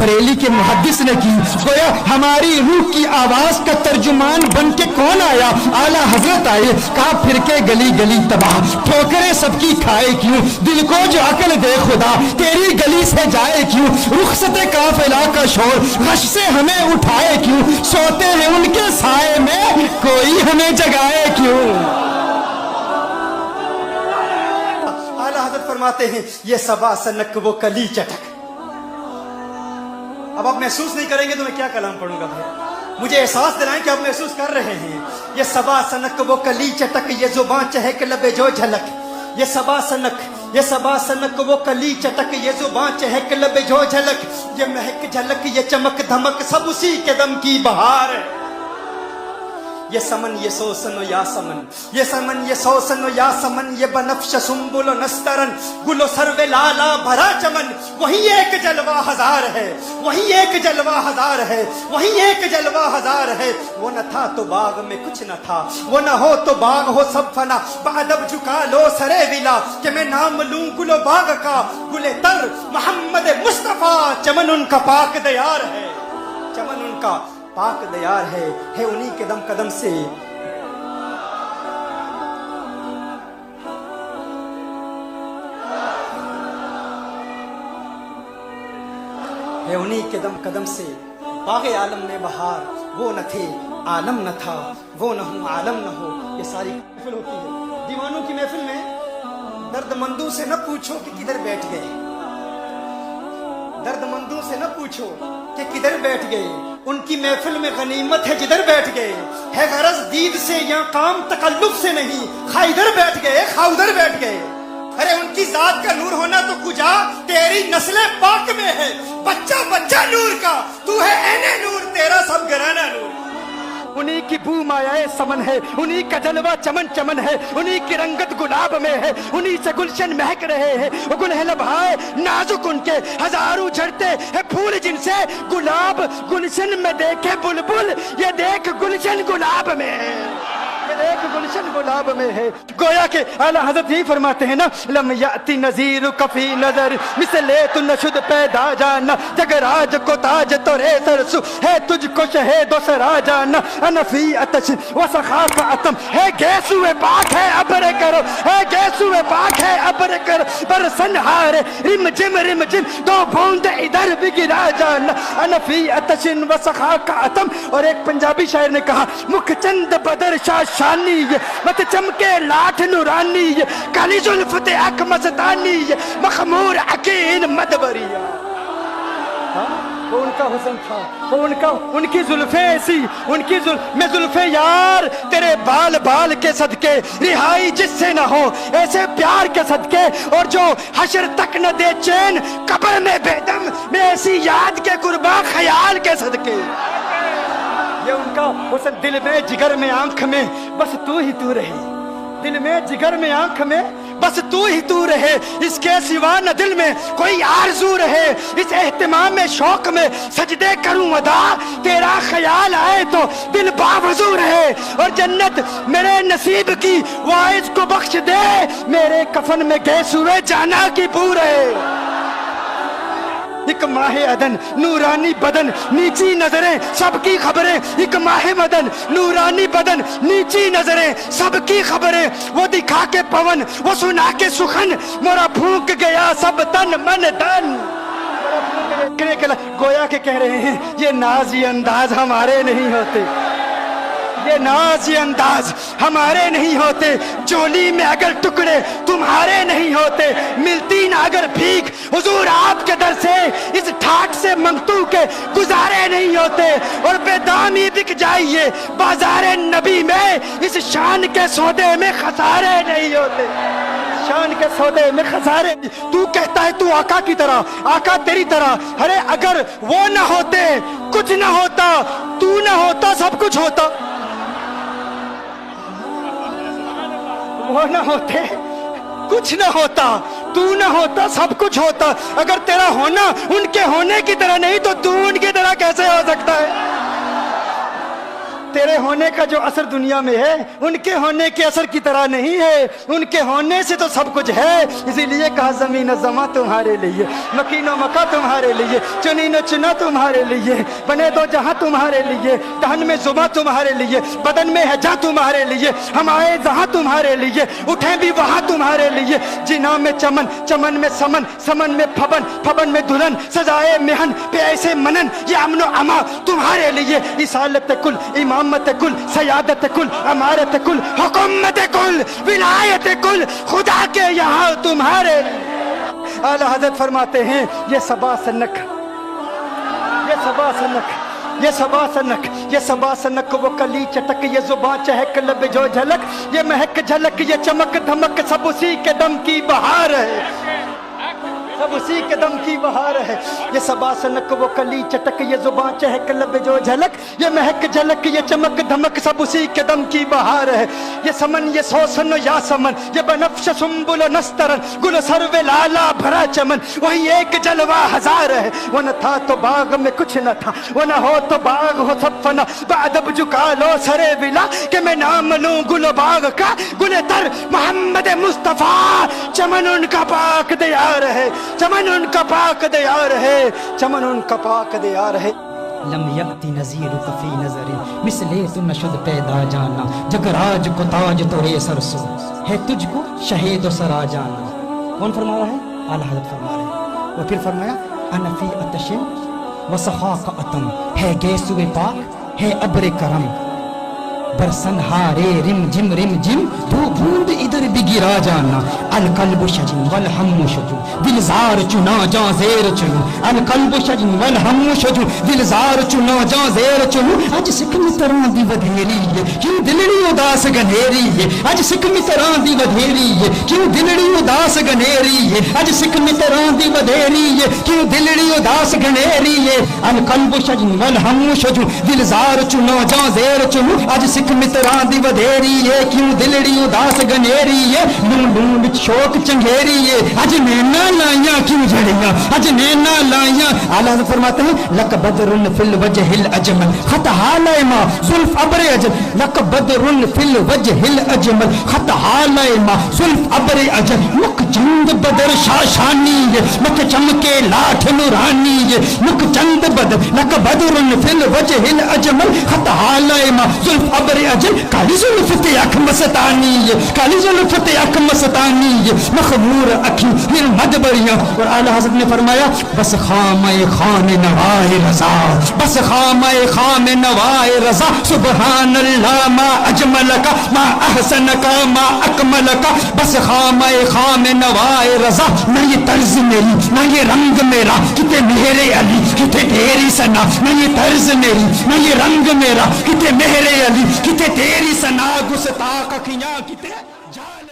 बरेली के मुहद्दिस ने की। गोया हमारी रूह की आवाज का तर्जुमान बन के कौन आया? आला हजरत आए। कहा फिर के गली गली तबाह, ठोकरें सबकी खाए क्यों? दिल को जो अकल दे खुदा, तेरी गली से जाए क्यों? रुखसते काफिला का शोर गश से हमें उठाए क्यों? सोते हैं उनके साए में, कोई हमें जगाए क्यों? आला हजरत फरमाते हैं ये सबा सनक वो कली चटक। अब आप महसूस नहीं करेंगे तो मैं क्या कलाम पढ़ूंगा भाई? मुझे एहसास दिलाएं कि आप महसूस कर रहे हैं। ये सबा सनक वो कली चटक, ये जुबान चहक लबे जो झलक। ये सबा सनक वो कली चटक, ये जुबान चहक लबे जो झलक। ये महक झलक, ये चमक धमक, सब उसी के दम की बहार है। ये समन ये सोसन या समन, ये समन ये सोसन या समन, ये बनफ्श सुम्बुल नस्तरन, गुलो सर्वे लाला भरा चमन। वही एक जलवा हजार है, वही एक जलवा हजार है, वही एक जलवा हजार है। वो न था तो बाग में कुछ न था, वो न हो तो बाग हो सब फना। बादब झुका लो सरे विला, कि मैं नाम लूं गुलो बाग का। गुले तर मोहम्मद मुस्तफा, चमन उनका पाक दयार है, चमन उनका पाक दयार है उन्हीं के दम कदम से। है उन्हीं के दम कदम से बागे आलम में बहार। वो न थे आलम न था, वो न हूं आलम न हो। ये सारी महफिल होती है दीवानों की महफिल में। दर्दमंदों से न पूछो कि किधर बैठ गए, दर्दमंदों से न पूछो कि किधर बैठ गए। उनकी महफिल में गनीमत है जिधर बैठ गए। है गरज दीद से या काम तकल्लुफ से नहीं, खा इधर बैठ गए खा उधर बैठ गए। अरे उनकी जात का नूर होना तो कुजा तेरी नस्ले पाक में है। बच्चा बच्चा नूर का, तू है ऐने नूर, तेरा सब घराना नूर। उन्हीं की बू मायाए समन है, उन्हीं का जलवा चमन चमन है, उन्हीं की रंगत गुलाब में है, उन्हीं से गुलशन महक रहे हैं। वो गुल है लबहाए नाजुक उनके, हजारों झड़ते हैं फूल जिनसे गुलाब गुलशन में देखे बुलबुल, ये देख गुलशन गुलाब में है, ये देख गुलशन गुलाब में है। गोया के आला हजरत यही फरमाते हैं ना, लम याती नजीर कफी नजर मिसले तु नशुद पैदा जाना। जगराज को ताज तो रे सरसु है, तुझको शहे दोसरा जाना। अनफी अतश व सखा का अतम है, गैसुए पाक है अबर करो, है गैसुए पाक है अबर करो। पर सनहार रिम जिम दो बूंद इधर भी गिरा जाना। अनफी अतशिन व सखा का अतम। और एक पंजाबी शायर ने कहा, मुख चंद बदर शाह शानी, मत चमके लाठ नूरानी, काली जुल्फते अक मस्तानी, मखमूर अकीन मदबरिया। वो उनका हुस्न था, वो उनकी जुल्फे ऐसी, मैं जुल्फे यार तेरे बाल बाल के सदके, रिहाई जिससे न हो ऐसे प्यार के सदके। और जो हशर तक न दे चैन कब्र में बेदम, मैं ऐसी याद के कुर्बा ख्याल के सदके। ये उनका हुस्न दिल में जिगर में आंख में, बस तू ही तू रहे। दिल में जिगर में आंख में बस तू ही तू रहे, इसके सिवा न दिल में कोई आरज़ू रहे। इस एहतिमाम में शौक में सजदे करूं अदा, तेरा ख्याल आए तो दिल बावजू रहे। और जन्नत मेरे नसीब की वाइज को बख्श दे, मेरे कफन में गैस हुए जाना की बू रहे। एक माहे अदन नूरानी बदन, नीची नजरें सबकी खबरें। एक माहे मदन नूरानी बदन, नीची नजरें सबकी खबरें। वो दिखा के पवन, वो सुना के सुखन, मोरा फूंक गया सब तन मन धन। गोया के कह रहे हैं, ये नाज ये अंदाज हमारे नहीं होते, ये नाज ये अंदाज हमारे नहीं होते। चोली में अगर टुकड़े तुम्हारे नहीं होते, मिलती ना अगर भीख हुजूर आपके दर से, इस ठाट से मंगतू के गुजारे नहीं होते। और बेदामी बिक जाइए बाजारे नबी में, इस शान के सौदे में खसारे नहीं होते, शान के सौदे में खसारे। तू कहता है तू आका की तरह, आका तेरी तरह। अरे अगर वो ना होते कुछ ना होता, तू ना होता सब कुछ होता। वो ना होते कुछ ना होता, तू ना होता सब कुछ होता। अगर तेरा होना उनके होने की तरह नहीं, तो तू उनकी तरह कैसे हो सकता है? तेरे होने का जो असर दुनिया में है उनके होने के असर की तरह नहीं है, उनके होने से तो सब कुछ है। इसीलिए कहा ज़मीन ज़मा तुम्हारे लिए, मकीनो मका तुम्हारे लिए, चुनी न चुना तुम्हारे लिए, बने दो जहां तुम्हारे लिए, तहन में जुबा तुम्हारे लिए, बदन में है जा तुम्हारे लिए, हम आए जहां तुम्हारे लिए, उठे भी वहां तुम्हारे लिए। जिना में चमन, चमन में समन, समन में फबन, फबन में दुल्हन, सजाए मेहन पे ऐसे मनन, ये अमनो अमा तुम्हारे लिए। इसालत कुल, इमामत कुल, सयादत कुल, अमारत कुल, हुकूमत कुल, विलायत कुल, खुदा के यहाँ तुम्हारे। आला हज़रत फरमाते हैं ये सबा सनक, ये सबा सनक, ये सबा सनक, ये सबा सनक, वो कली चटक, ये जुबान चहक, लब जो झलक, ये महक झलक, ये चमक धमक, सब उसी के दम की बहार है, सब उसी के दम की बहार है। ये सबा सनक, वो कली चटक, ये जुबान चहक, लब जो झलक, ये महक झलक, ये चमक धमक, सब उसी के दम की बहार है। ये समन, ये सोसन या समन, ये बनफ्श सुम्बुल नस्तरन, गुल सर्वे लाला भरा चमन, वही एक जलवा हजार है। वो न था तो बाग में कुछ न था, वो न हो तो बाग हो सब फना, बादब झुका लो सरे विला कि मैं नाम लूं गुल बाग का, गुल तर मोहम्मद मुस्तफा, चमन उनका पाक दियार है, चमन उनका पाक दियार है, चमन उनका पाक दियार है। लम यक्ति नज़ीर कफ़ी नज़री मिसले तू नशुद पैदा जाना, जगराज को ताज तोरे सरसो है तुझको शहीद सरा जाना। कौन फरमा रहा है? आला हज़रत फरमा रहे हैं। और फिर फरमाया अनफी अतशिन व सखा का अतम, है गैसुए पाक है अब्र करम, बरसन हारे रिम जिम दो बूंद इधर भी गिरा जाना। अल कल्ब शजिन वल हम्मु शजु दिलजार चुना जा जेर चुनु, अल कल्ब शजिन वल हम्मु शजु दिलजार चुना जा जेर चुनु। अज सिख मित्रां दी वधेरी है क्यों दिलड़ी उदास गनेरी है, अज सिख मित्रां दी वधेरी है क्यों दिलड़ी उदास गनेरी है, अज सिख मित्रां दी वधेरी है क्यों दिलड़ी उदास गनेरी है। अल कल्ब शजिन वल हम्मु शजु दिलजार चुना जा जेर चुनु, अज सिख मित्रां दी वधेरी है क्यों दिलड़ी उदास गनेरी है। लूंड शोक चंगेरी है अज नैना लाइया क्यों झड़िया, अज नैना लाइया। आला हज़रत फरमाते हैं लक बदरुन फिल वजहिल अजमल खत हालैमा जुल्फ अब्र अजल, लक बदरुन फिल वजहिल अजमल खत हालैमा जुल्फ अब्र अजल। मुख चंद बदर शाशानी है मुख चमके लाठ नूरानी है, मुख चंद बदर लक बदरुन फिल वजहिल अजमल खत हालैमा जुल्फ अब्र अजल। काली जुल्फ ते अख मस्तानी है, काली जुल्फ ते अख मस्तानी है, मखमूर अखी फिर मदबरियां। और आला हज़रत ने फरमाया बस खामे खाम नवाए रज़ा, बस खामे खाम नवाए रज़ा, सुबहान अल्लाह मा अजमल का मा अहसन का मा अकमल का। बस खामे खाम नवाए रज़ा, ना ये तर्ज मेरी ना ये रंग मेरा, किते मेरे अली किते तेरी सना, ना ये तर्ज मेरी ना ये रंग मेरा, किते मेरे अली किते तेरी सना, गुस्ताख अखियां किते